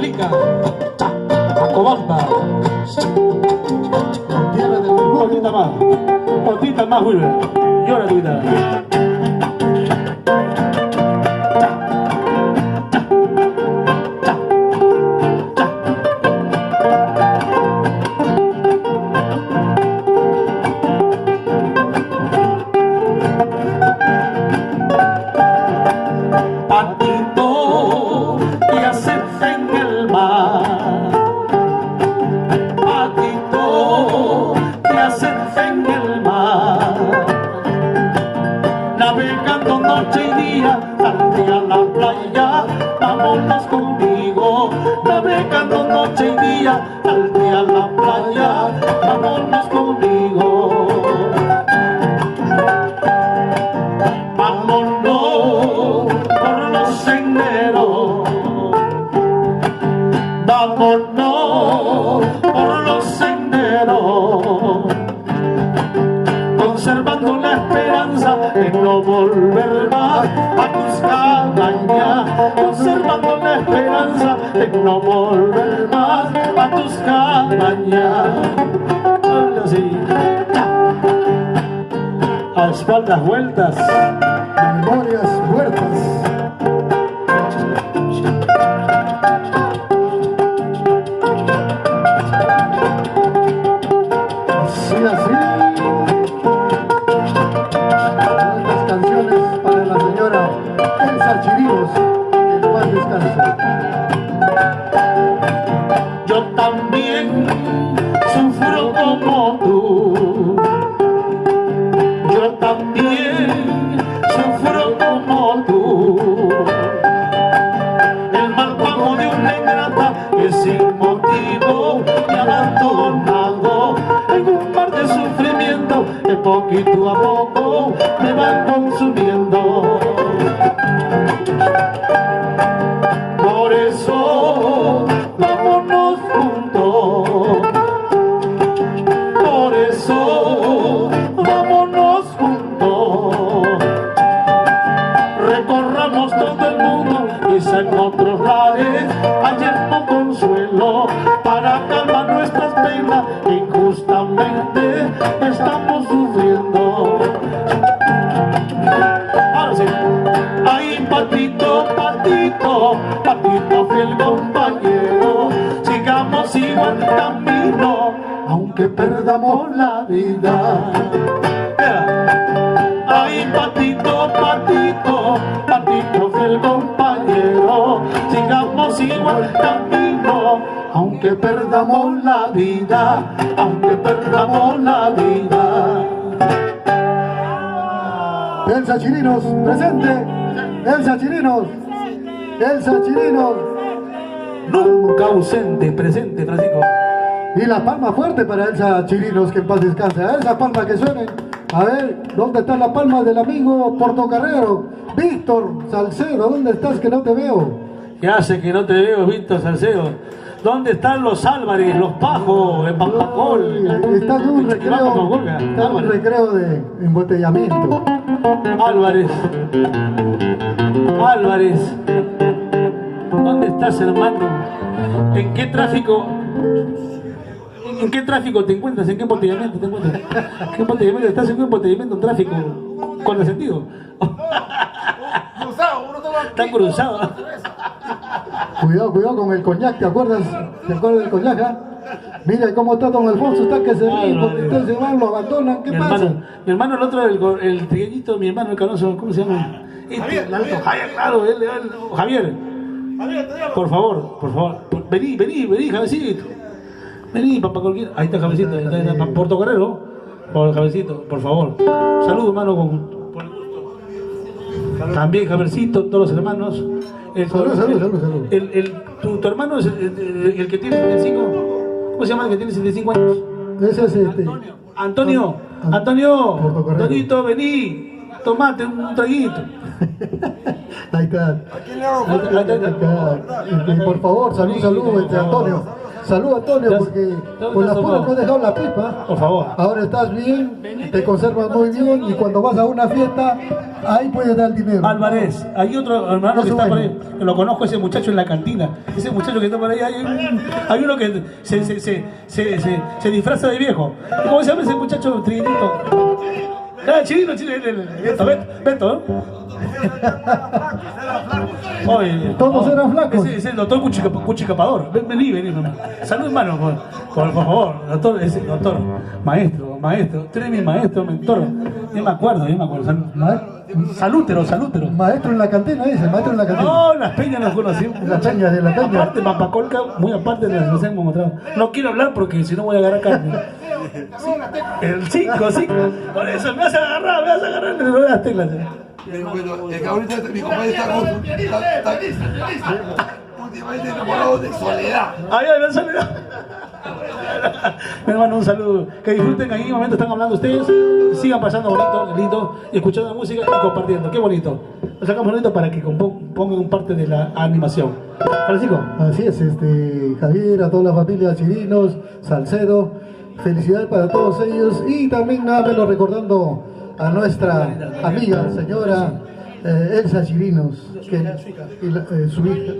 Angélica, Acobamba. Tierra del Orgullo. Otita más, Wilber. Llora tu guitarra. Patito, ¿qué haces en el mar? Patito, ¿qué haces en el mar? Navegando noche y día, saldría a la playa, vámonos conmigo. Navegando noche y día, saldría a la playa, vámonos conmigo. Vámonos por los senderos, vámonos por los senderos, conservando la esperanza de no volver más a tus cabañas, conservando la esperanza de no volver más a tus cabañas. Así, a espaldas vueltas. Memorias muertas. Así, así. Estas canciones para la señora Elsa Chirinos, que en paz descanse. Yo también sufro como tú. Yo también sufro como tú. El mal pago de una ingrata que sin motivo me ha abandonado en un mar de sufrimiento que poquito a poco me van consumiendo. Por eso vámonos juntos. Por eso vámonos juntos. Recorramos todo el mundo, quizá en otros lares hallemos consuelo para calmar nuestras penas que injustamente estamos sufriendo. Ahora sí. Ay, patito, patito, patito, fiel compañero, sigamos igual camino, aunque perdamos la vida. Ay, patito, patito, patito, fiel compañero, sigamos igual camino, aunque perdamos la vida, aunque perdamos la vida. Elsa Chirinos, presente. Elsa Chirinos. Elsa Chirinos. Nunca ausente, presente, Francisco. Y la palma fuerte para Elsa Chirinos, que en paz descanse. A esa palma que suene. A ver, ¿dónde está la palma del amigo portocarrero? Víctor Salcedo, ¿dónde estás que no te veo? ¿Qué hace que no te veo, Víctor Salcedo? ¿Dónde están los Álvarez, los Pajos, el Pampacol? Está en un recreo, está en un recreo de embotellamiento. Álvarez, Álvarez, ¿dónde estás, hermano? ¿En qué tráfico? ¿En qué tráfico te encuentras? ¿En qué embotellamiento te encuentras? ¿Qué embotellamiento? ¿Estás en un embotellamiento, un tráfico con sentido? Cruzado, uno toma. Está cruzado. Cuidado, cuidado con el coñac, ¿te acuerdas? ¿Te acuerdas del coñac? Ah? Mira cómo está don Alfonso, está que se ríe, porque entonces van, lo abandonan, ¿qué pasa? Mi hermano, el otro, el trigueñito, mi hermano, el canoso, ¿cómo se llama? Javier, el alto, Javier, claro, Javier. Javier, te llamo. Por favor, vení, Javecito. Vení, papá cualquiera. Ahí está Javecito, ahí está Puerto Carrero. Por Javecito, por favor. Saludos, hermano, por el gusto. También Javiercito, todos los hermanos. Salud. Tu hermano es el que tiene 75. ¿Cómo se llama el que tiene 75 años? Ese es Antonio, Antonito, vení, tomate un traguito. Ahí está. ¿A quién le hago? Y por favor, salud, Antonio. Salud, Antonio, Ya- porque ya con las tomado. puras no has dejado la pipa. Por favor. Ahora estás bien, te conservas muy bien y cuando vas a una fiesta, ahí puedes dar dinero. Álvarez, hay otro hermano que Eso está por bueno. ahí, que lo conozco, ese muchacho en la cantina. Ese muchacho que está por ahí, hay uno que se disfraza de viejo. ¿Cómo se llama ese muchacho triguito? Ah, chino, Beto, ¿no? Oye, Todos eran flacos. Ese es el doctor Cuchicapador. Vení, mamá. Salud, hermano, por favor. Doctor, maestro. Tú eres mi maestro, mentor. Yo me acuerdo. Salútero. Maestro en la cantina, dice, maestro en la cantina. No, las peñas nos conocimos. Las peñas de la peña. Aparte, Papacolca, muy aparte de las que nos hemos encontrado. No quiero hablar porque si no voy a agarrar carne. El 5. Por eso me vas a agarrar, le doy las teclas. Bueno, es que ahorita mi compadre está últimamente enamorado de Soledad. Ay, Soledad. Mi hermano, un saludo. Que disfruten ahí, en un momento están hablando ustedes. Sigan pasando bonito, lindo, y escuchando la música y compartiendo. Qué bonito. Lo sacamos bonito para que pongan parte de la animación. Francisco. Así es, Javier, a toda la familia Chirinos, Salcedo, felicidades para todos ellos y también nada menos recordando a nuestra amiga, señora Elsa Chirinos, su hija,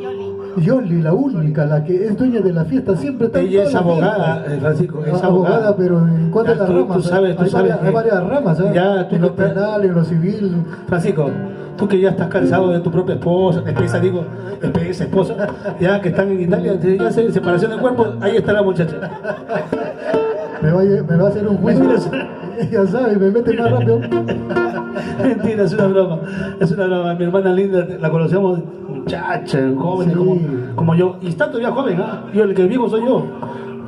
Yoli, la única, la que es dueña de la fiesta, siempre está en Ella es todas las abogada, fiestas. Francisco, es abogada, pero en cuanto a las ramas, tú sabes hay varias ramas, ¿eh? Ya, tú en lo que- penal, en lo civil. Francisco, tú que ya estás cansado de tu propia esposa, esposa, ya que están en Italia, ya se separación de cuerpo, ahí está la muchacha. Me va a hacer un juicio. Ella sabe, me mete más rápido. Mentira, es una broma. Mi hermana linda, la conocemos muchacha, joven, Sí. como yo. Y está todavía joven, ¿ah? Yo, el que viejo soy yo.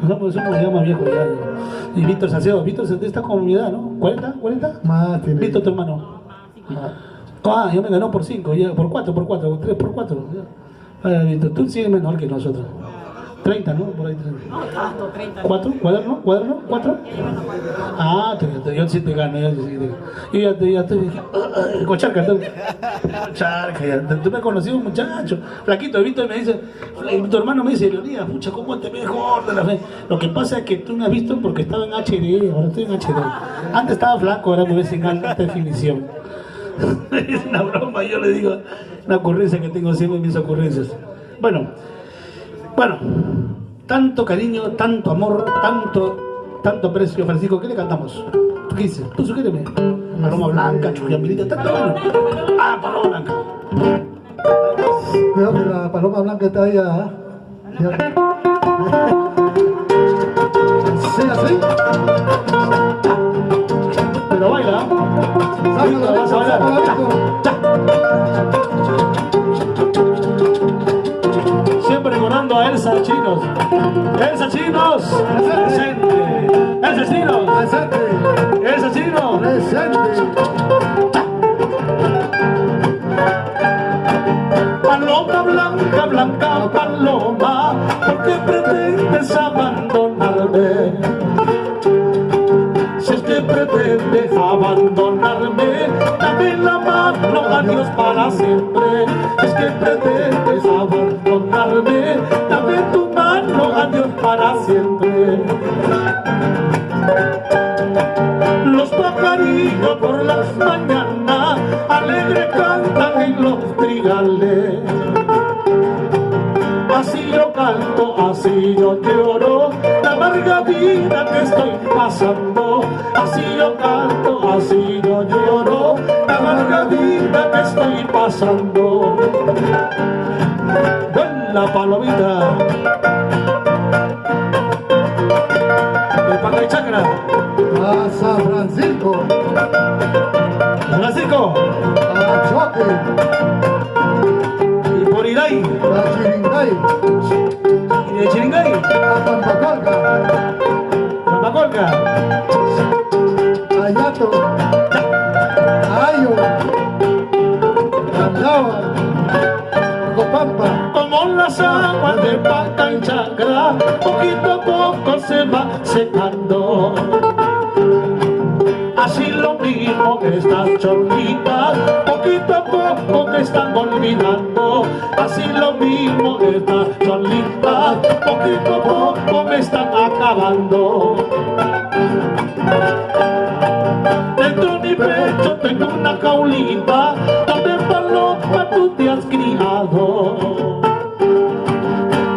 Somos ya más viejos ya. Y Víctor Salcedo, Víctor de esta comunidad, ¿no? ¿40? Más tiene. Víctor, tu hermano. Ya me ganó por 5, ya por 4, 3 por 4. Víctor, tú sigues menor que nosotros. 30, ¿no? Por ahí 30. Tanto, 30. ¿4? ¿Cuaderno? ¿4? Ah, yo sí te gano, yo sí te gano. Yo ya estoy, Cocharca, tú me has conocido, muchacho. Flaquito, Víctor me dice, tu hermano me dice, Leonidas, pucha, ¿cómo te ves gordo la fe? Lo que pasa es que tú me has visto porque estaba en HD, ahora estoy en HD. Antes estaba flaco, ahora me ves en alta definición. Es una broma, yo le digo, una ocurrencia que tengo siempre en mis ocurrencias. Bueno, tanto cariño, tanto amor, tanto precio, Francisco, ¿qué le cantamos? ¿Tú qué dices? Tú sugiéreme. Paloma Blanca, Chujamilita, tanto bueno. Ah, Paloma Blanca. Cuidado que la paloma blanca está ahí. Sí, así. Pero baila. Listo, vas a bailar. Siempre recordando a Elsa Chinos. Elsa Chinos. Presente. Elsa Chinos. Presente. Elsa Chinos. Presente. Paloma blanca, blanca paloma, ¿por qué pretendes abandonarme? Si es que pretendes abandonarme, dame la mano, adiós para siempre. Si es que pretendes abandonarme, dame tu mano, adiós para siempre. Los pajarillos por las mañanas alegre cantan en los trigales. Así yo canto, así yo lloro, la amarga vida que estoy pasando. Así yo canto, así yo lloro, la amarga vida que estoy pasando. Buena palomita de Paca y Chacra. A San Francisco. Francisco, A Choque. y por Iray, A Chiringay. y de Chiringay, A Pampacolca. Papacolca, A Yato. A Ayo. A Andaba. A Copampa. como las aguas de Paca y Chacra, poquito a poco se va secando. así lo mismo que estas chorlitas, poquito a poco te están olvidando, así lo mismo que estas chorlitas, poquito a poco me están acabando. Dentro de mi pecho tengo una jaulita donde paloma tú te has criado.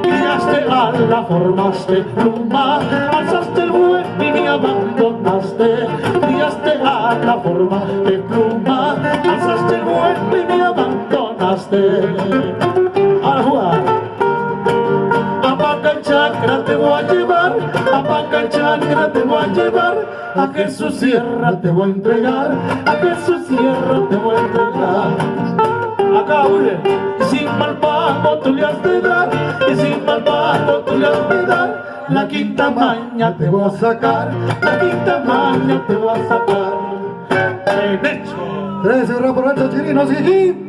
Criaste ala, formaste pluma, alzaste el vuelo y me abandonaste. Criaste ala, formaste pluma, alzaste el vuelo y me abandonaste. Ahora jugar. A Chacra te voy a llevar, a Chacra te voy a llevar, a Jesús Sierra te voy a entregar, a Jesús Sierra te voy a entregar. Acá, Ule, y sin mal pago tú le has de dar, y sin mal pago tú le has de dar, la quinta maña te voy a sacar, la quinta maña te voy a sacar. En hecho. 13 por 8 chirinos y